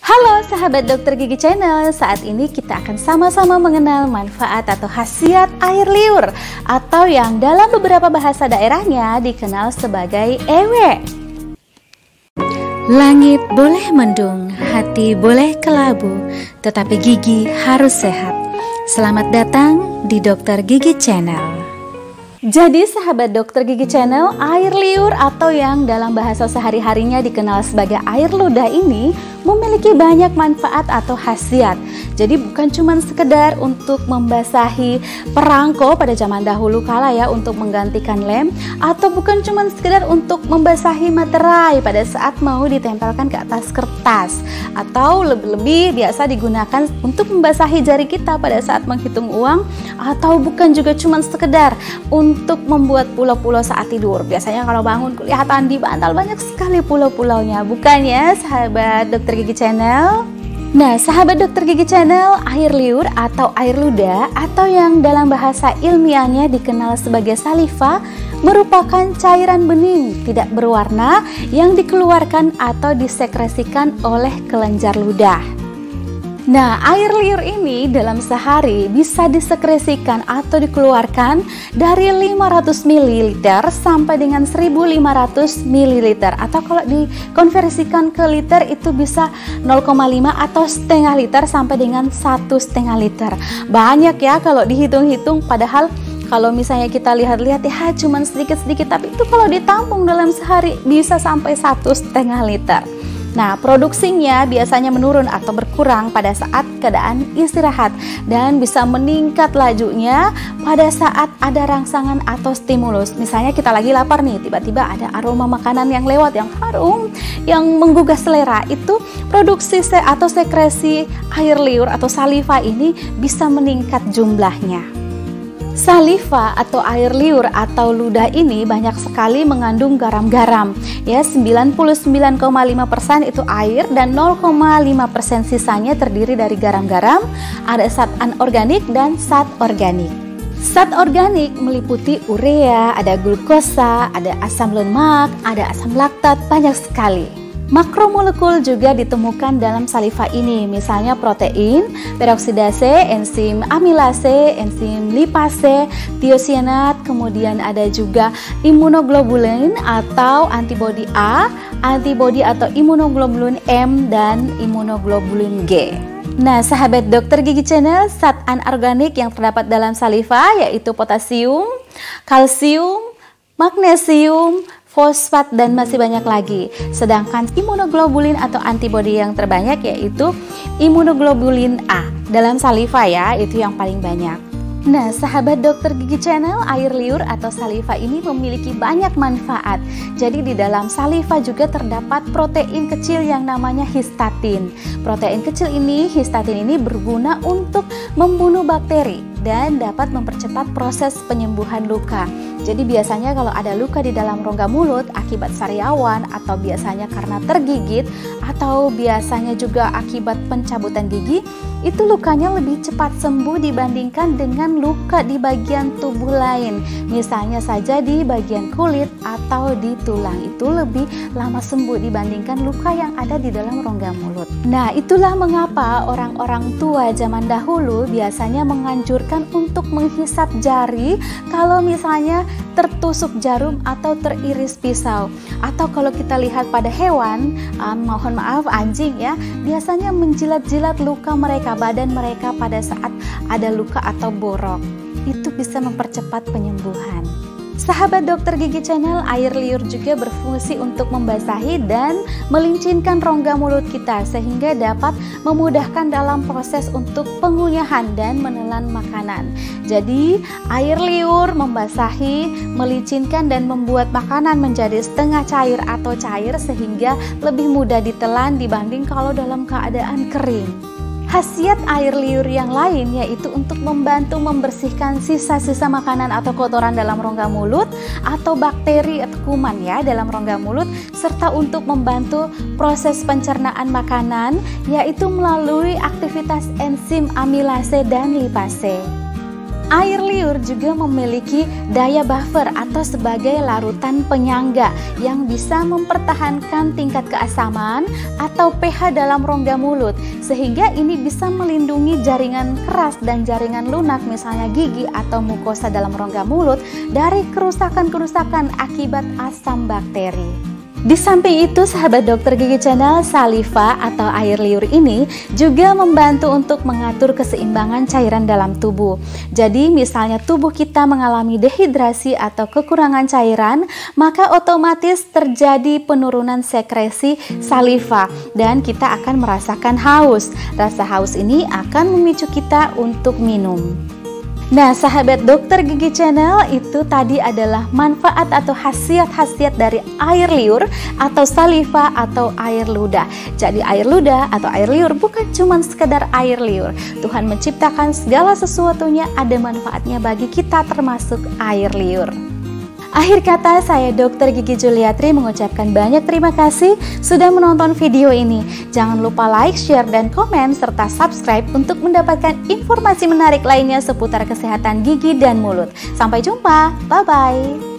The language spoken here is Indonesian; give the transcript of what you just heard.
Halo sahabat Dokter Gigi Channel, saat ini kita akan sama-sama mengenal manfaat atau khasiat air liur atau yang dalam beberapa bahasa daerahnya dikenal sebagai ewe. Langit boleh mendung, hati boleh kelabu, tetapi gigi harus sehat. Selamat datang di Dokter Gigi Channel. Jadi sahabat Dokter Gigi Channel, air liur atau yang dalam bahasa sehari-harinya dikenal sebagai air ludah ini memiliki banyak manfaat atau khasiat. Jadi bukan cuma sekedar untuk membasahi perangko pada zaman dahulu kala ya, untuk menggantikan lem, atau bukan cuma sekedar untuk membasahi materai pada saat mau ditempelkan ke atas kertas, atau lebih-lebih biasa digunakan untuk membasahi jari kita pada saat menghitung uang, atau bukan juga cuma sekedar untuk membuat pulau-pulau saat tidur. Biasanya kalau bangun kelihatan di bantal banyak sekali pulau-pulaunya, bukan ya sahabat Dokter Gigi Channel? Nah sahabat Dokter Gigi Channel, air liur atau air ludah atau yang dalam bahasa ilmiahnya dikenal sebagai saliva merupakan cairan bening tidak berwarna yang dikeluarkan atau disekresikan oleh kelenjar ludah. Nah, air liur ini dalam sehari bisa disekresikan atau dikeluarkan dari 500 ml sampai dengan 1500 ml, atau kalau dikonversikan ke liter itu bisa 0,5 atau setengah liter sampai dengan 1,5 liter. Banyak ya kalau dihitung-hitung, padahal kalau misalnya kita lihat-lihat ya cuman sedikit-sedikit, tapi itu kalau ditampung dalam sehari bisa sampai 1,5 liter. Nah, produksinya biasanya menurun atau berkurang pada saat keadaan istirahat dan bisa meningkat lajunya pada saat ada rangsangan atau stimulus. Misalnya kita lagi lapar nih, tiba-tiba ada aroma makanan yang lewat yang harum, yang menggugah selera, itu produksi atau sekresi air liur atau saliva ini bisa meningkat jumlahnya. Saliva atau air liur atau ludah ini banyak sekali mengandung garam-garam ya, 99,5% itu air dan 0,5% sisanya terdiri dari garam-garam, ada zat anorganik dan zat organik. Zat organik meliputi urea, ada glukosa, ada asam lemak, ada asam laktat, banyak sekali. Makromolekul juga ditemukan dalam saliva ini, misalnya protein, peroksidase, enzim amilase, enzim lipase, tiosianat, kemudian ada juga imunoglobulin atau antibodi A, antibodi atau imunoglobulin M, dan imunoglobulin G. Nah sahabat Dokter Gigi Channel, zat anorganik yang terdapat dalam saliva yaitu potasium, kalsium, magnesium, fosfat, dan masih banyak lagi. Sedangkan imunoglobulin atau antibodi yang terbanyak yaitu imunoglobulin A dalam saliva ya, itu yang paling banyak. Nah sahabat Dokter Gigi Channel, air liur atau saliva ini memiliki banyak manfaat. Jadi di dalam saliva juga terdapat protein kecil yang namanya histatin. Protein kecil ini, histatin ini berguna untuk membunuh bakteri dan dapat mempercepat proses penyembuhan luka. Jadi biasanya kalau ada luka di dalam rongga mulut akibat sariawan, atau biasanya karena tergigit, atau biasanya juga akibat pencabutan gigi, itu lukanya lebih cepat sembuh dibandingkan dengan luka di bagian tubuh lain. Misalnya saja di bagian kulit atau di tulang, itu lebih lama sembuh dibandingkan luka yang ada di dalam rongga mulut. Nah itulah mengapa orang-orang tua zaman dahulu biasanya menganjurkan untuk menghisap jari kalau misalnya tertusuk jarum atau teriris pisau. Atau kalau kita lihat pada hewan, mohon maaf anjing ya, biasanya menjilat-jilat luka mereka, badan mereka pada saat ada luka atau borok. Itu bisa mempercepat penyembuhan. Sahabat Dokter Gigi Channel, air liur juga berfungsi untuk membasahi dan melincinkan rongga mulut kita sehingga dapat memudahkan dalam proses untuk pengunyahan dan menelan makanan. Jadi air liur membasahi, melincinkan dan membuat makanan menjadi setengah cair atau cair sehingga lebih mudah ditelan dibanding kalau dalam keadaan kering. Khasiat air liur yang lain yaitu untuk membantu membersihkan sisa-sisa makanan atau kotoran dalam rongga mulut atau bakteri atau kuman ya dalam rongga mulut, serta untuk membantu proses pencernaan makanan yaitu melalui aktivitas enzim amilase dan lipase. air liur juga memiliki daya buffer atau sebagai larutan penyangga yang bisa mempertahankan tingkat keasaman atau pH dalam rongga mulut, sehingga ini bisa melindungi jaringan keras dan jaringan lunak misalnya gigi atau mukosa dalam rongga mulut dari kerusakan-kerusakan akibat asam bakteri. Di samping itu, sahabat dokter gigi channel, saliva atau air liur ini juga membantu untuk mengatur keseimbangan cairan dalam tubuh. Jadi misalnya tubuh kita mengalami dehidrasi atau kekurangan cairan, maka otomatis terjadi penurunan sekresi saliva dan kita akan merasakan haus. Rasa haus ini akan memicu kita untuk minum. Nah, sahabat dokter gigi channel, itu tadi adalah manfaat atau khasiat-khasiat dari air liur atau saliva atau air ludah. Jadi air ludah atau air liur bukan cuma sekedar air liur. Tuhan menciptakan segala sesuatunya ada manfaatnya bagi kita, termasuk air liur. Akhir kata, saya Dr. Gigi Juliatri mengucapkan banyak terima kasih sudah menonton video ini. Jangan lupa like, share, dan komen, serta subscribe untuk mendapatkan informasi menarik lainnya seputar kesehatan gigi dan mulut. Sampai jumpa, bye-bye.